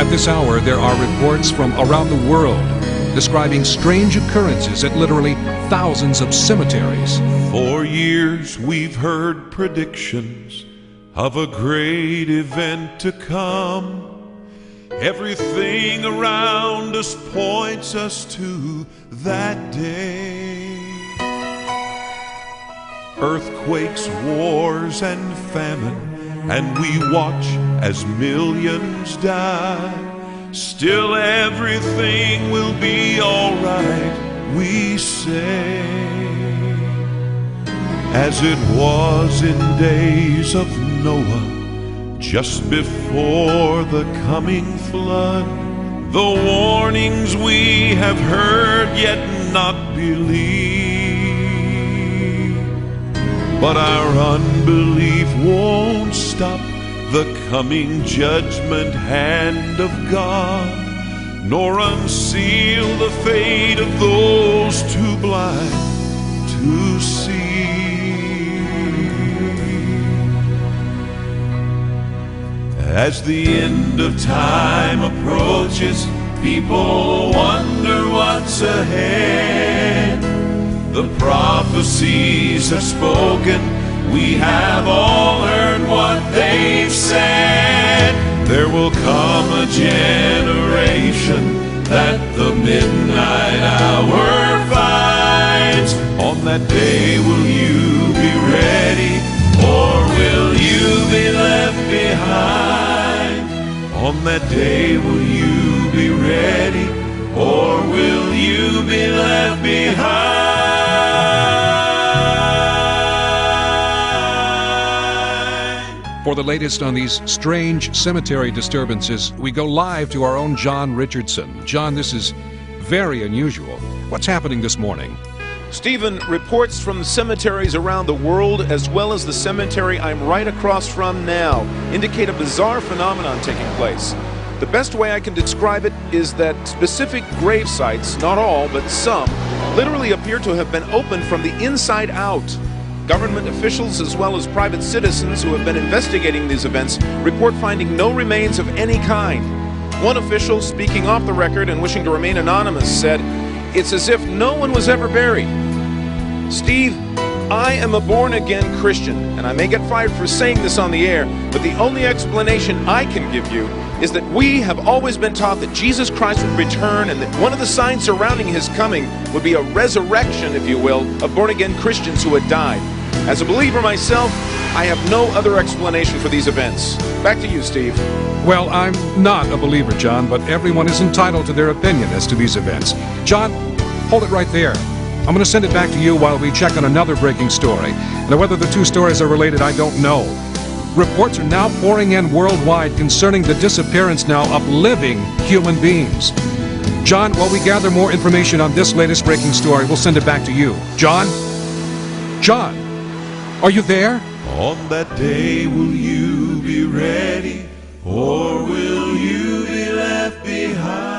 At this hour, there are reports from around the world describing strange occurrences at literally thousands of cemeteries. For years we've heard predictions of a great event to come. Everything around us points us to that day. Earthquakes, wars, and famine, and we watch as millions die. Still everything will be alright, we say. As it was in days of Noah, just before the coming flood, the warnings we have heard yet not believed. But our unbelief won't stop the coming judgment hand of God, nor unseal the fate of those too blind to see. As the end of time approaches, people wonder what's ahead. The prophecies have spoken, we have all heard what they've said. There will come a generation that the midnight hour finds. On that day will you be ready, or will you be left behind? On that day will you be ready, or will you be left behind? For the latest on these strange cemetery disturbances, we go live to our own John Richardson. John, this is very unusual. What's happening this morning? Stephen, reports from the cemeteries around the world, as well as the cemetery I'm right across from now, indicate a bizarre phenomenon taking place. The best way I can describe it is that specific grave sites, not all, but some, literally appear to have been opened from the inside out. Government officials, as well as private citizens who have been investigating these events, report finding no remains of any kind. One official, speaking off the record and wishing to remain anonymous, said, "It's as if no one was ever buried." Steve, I am a born-again Christian, and I may get fired for saying this on the air, but the only explanation I can give you is that we have always been taught that Jesus Christ would return, and that one of the signs surrounding his coming would be a resurrection, if you will, of born-again Christians who had died. As a believer myself, I have no other explanation for these events. Back to you, Steve. Well, I'm not a believer, John, but everyone is entitled to their opinion as to these events. John, hold it right there. I'm going to send it back to you while we check on another breaking story. Now, whether the two stories are related, I don't know. Reports are now pouring in worldwide concerning the disappearance now of living human beings. John, while we gather more information on this latest breaking story, we'll send it back to you. John? John, are you there? On that day will you be ready, or will you be left behind?